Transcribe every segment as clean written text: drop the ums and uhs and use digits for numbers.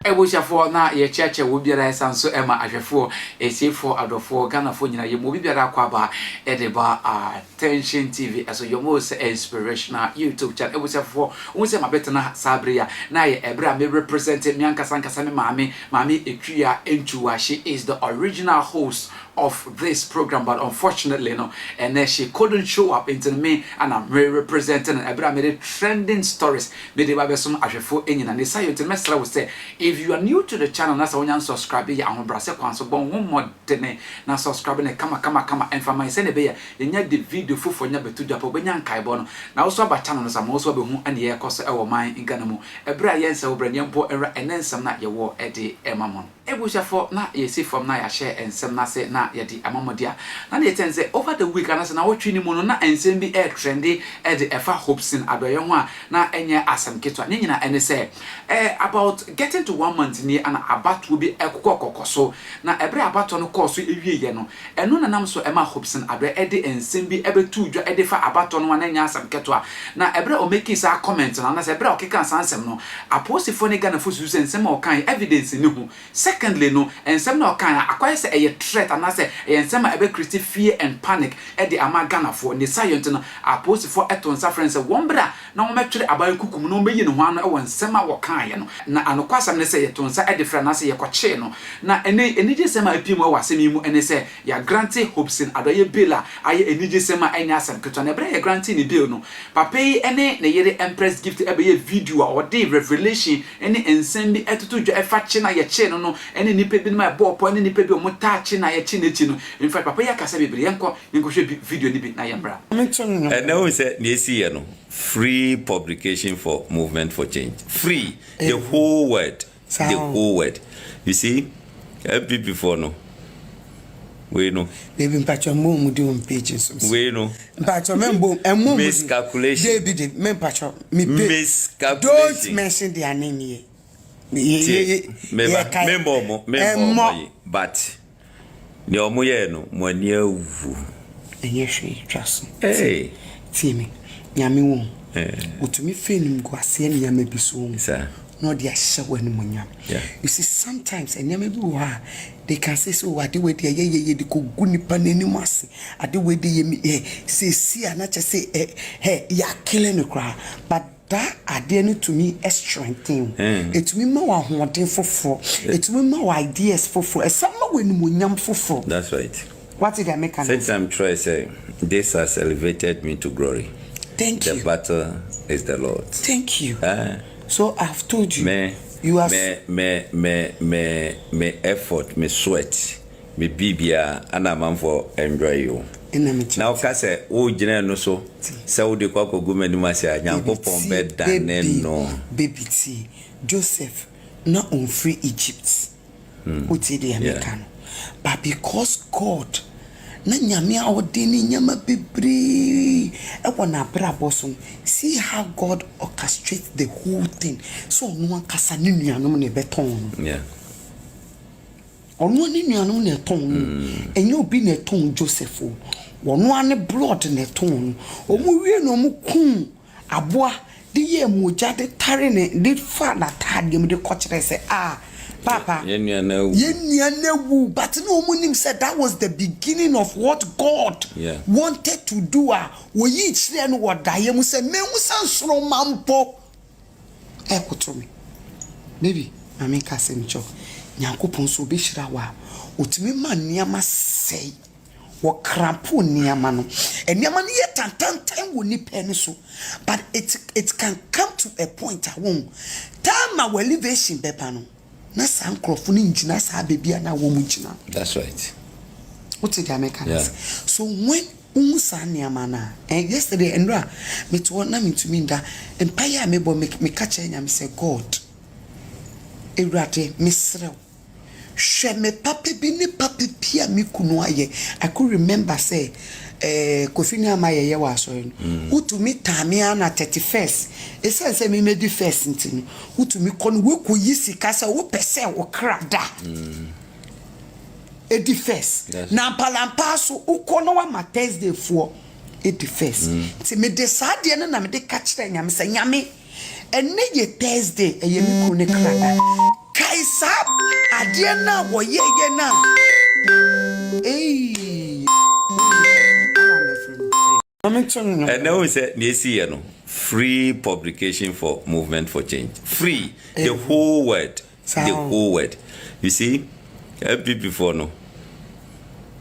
Ebushafo na ye cheche wo biara sanso ema ahwefo esifo adofo ganafo nyina ye mo biara kwaba edeba attention tv so your most inspirational YouTube channel. Ebushafo unse mabetena sabria na ye ebra me represent me ankasa me mami etwia enchuwa. She is the original host of this program, but unfortunately no, and then she couldn't show up into me, and I'm representing ebra me trending stories me de babesom ahwefo enyina ne sayo to mesra will say if you are new to the channel na so wan subscribe ya ahobrase kwan so bon mo de na subscribe na kama and for my send be ya nya the video fufo nya betu dwapo benya nkaibo no na also aba channel no samo so be hu ane ye koso e wo man ngana mu ebra yensa wo bra nyempo era enensam na ye wo ede emamon ebushafo na yesi from na ya share ensem na se na ye di amamodia na dey ten say over the week anase na wotwi ni mu no na ensem bi trendy e de efa Hopeson Adorye ho a na enye asem keto ne nyina ene say about getting to 1 month ni and about will be ekokokoso na ebre abato no course ewie ye no eno na nam so ema Hopeson Adorye e de ensem bi ebetu dwa e de fa abato no na nya asem keto a na ebre o make sa comment na say ebre o keka sansem no aposifo ne gana fo susu ensem o kan evidence ni ho. Secondly no ensem na o kan akwai say e threat and say ensem ebe create fear and panic e de ama gana fo ne science no aposifo eton sa friends wombra na wo metwere abaye kukum no meyi ne ho ano e won ensem a wo kan ye no na anokwasam ne say yeton sa e de friend na say ye kwache no na enije sema apim wa asem mu ene say ya grante Hopeson Adorye bela aye enije sema enya asem keto na bre ye grante ni bill no papa yi ene ne yere empress gift ebe ye video a ode revelation ene ensem bi etutu dwa efa che na ye che no ene nipa bi ma bo po ene nipa bi o muta che na ye che na chi no in fact papa yi akasa bebre yenko hwe video ni bi na ye mbra and now we say ne no free publication for movement for change free the whole word you see NPP for no we know baby mpacho mo do on pages we know mpacho membo emo miscalculation David me mpacho me miscalculation don't mention their name here member but ni omo ye no mo ani awu enye hwe twaso hey timi nyame wo utumi fenim go ase ne nyame biso sir no dia hye ni munyam. You see sometimes and nyame bi wo they can say so ade we dey ye de ko gu nipa nanim ase ade we dey say see na che say ya killing the crowd but that ade to me is strengthening it to me ma hoden foforo it to me ma ideas foforo e some we ni munyam foforo. That's right. What did I make an time try say this has elevated me to glory. Thank you. The battle is the Lord. Thank you. So I've told you. You have me effort, me sweat, me bibia, and I'm for enjoy you. Now, Cassa, oh, General, no so. So the Coco Gumen Masia, Yankopon bed than no. Baby T. Joseph, not on free Egypt. What's the American? But because God. Na nyame a odeni nyama bebre e wona brabosom see how God orchestrates the whole thing so no ankasa ne nuanom ne beton ono ne nuanom ne ton enye obi ne ton Joseph wono ane blood ne ton omu wie no mu kun aboa de ye moja de tare ne de fa na tade mu de kochire se Papa, but no one said that was the beginning of what God wanted to do. We each then what Diam said, me so mampo. To me. Baby, I make us in cho. Yankupon so be shrawa. Utimi man niama say. What crampo niamano. And niamani yet time will nip so. But it can come to a point I won't. Time our elevation bepano. Na san krofuni njina sa bebia na wo mu njina. That's right. What did I make? So when niama na yesterday endra me to na me to me that empire me bo me catch nya me say God ewrate me srew hwe me papa bi ne papa pia me kunu aye. I could remember say Kofini amaye wa so no utumi tamia na 31st ese se me medi first ntini utumi kono we koyi sika se wo pese wo krada edi first na palampa so ukono wa ma Thursday for edi first ti me de sade na me de ka kire nyame se nyame enne ye Thursday eye me ko ne krada kai sa adie na wo ye na And now we say no free publication for movement for change. Free. The whole word. The whole word. You see, NPP for no.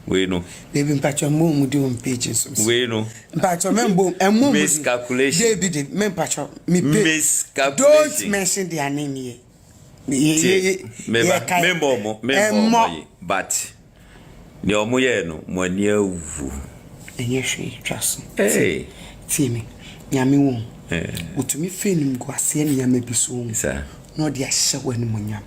We know. Baby, mpacho mo do on pages. We know. Mpacho membo emo miscalculation. David, me mpacho me miscalculation. Don't mention their name here. Member, but the omoye no money wu. Enye hwe twaso. Hey. See me. Nyame wo. Utumi fenim go ase ne nyame biso. Sir. No dia hye ni munyam.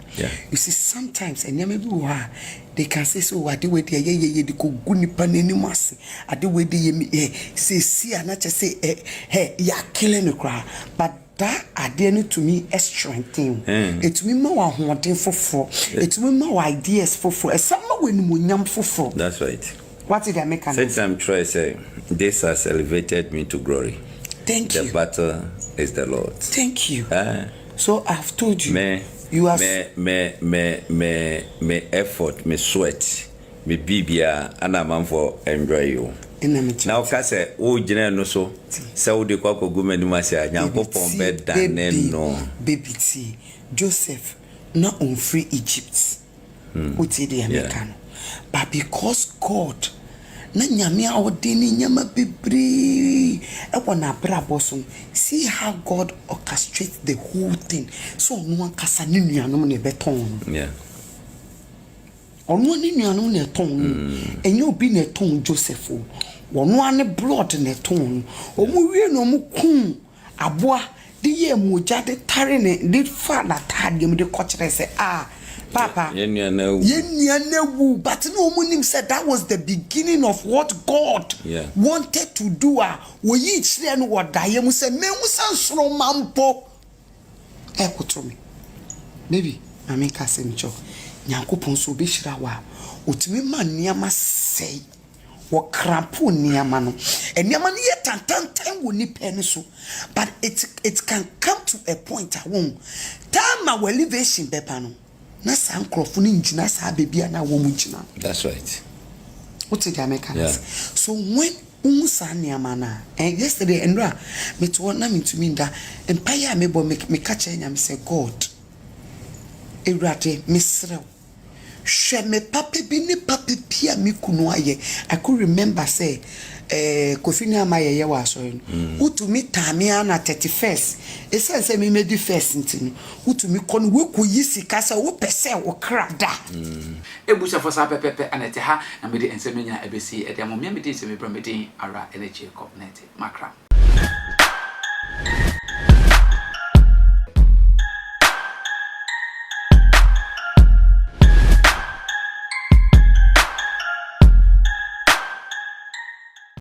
You see sometimes nyame bi wo ha they can say so ade we dey ye de ko gu nipa nanim ase. Ade we dey ye say na che say ya killing the crowd. But that ade no to me is strengthening. It me ma wa hoden foforo. It me ma wa ideas foforo. Esama we ni munyam foforo. That's right. What did I make? Since I'm trying to say, this has elevated me to glory. Thank you. The battle is the Lord. Thank you. So I've told you. You are me effort, me sweat, me bibia, and I'm for enjoy you. Now, Kase, oh, General, so the Coco Gumen, Masia, Yanko Pombed, no baby tea. Joseph, not on free Egypt. Who did the American? But because God, na nyame a odeni nyama bebre e wona braboso, see how God orchestrates the whole thing. So no kasa ni nuanom ne beton. Yeah. Ono ni nuanom ne ton. Enye obi ne ton Joseph o. Ono ane blood ne ton. Omu wie no mu kun aboa de ye moja de tare ne de fa na tade mu de kochire se Papa, but no one said that was the beginning of what God wanted to do. We each then what Diam said, men was so mampo. Echo to me. Baby, I make a sencho. Yanko Ponso Bishrawa, Utimi man Niama say, what crampo Niamano, and Yaman yet and time will nip so. But it can come to a point I won't. Time my elevation, Bepano. Na san krofuni njina sa baby na wo mujina. That's right. What did I make? So when umusaniama na and yesterday Endra me to na me to me that empire me bo me catch nyam say God Ewrate misrew hwe me papa bi ni papa pia me kunu aye. I could remember say Kofi na amaye ye wa so no utumi tamia na 31st esense me medi first ntini utumi kono we koyi sika sa wo pese wo krada ebusa for sa pepepe anete ha na me de enseme nyina ebesi e de mo me de enseme bra me din ara energy connect makra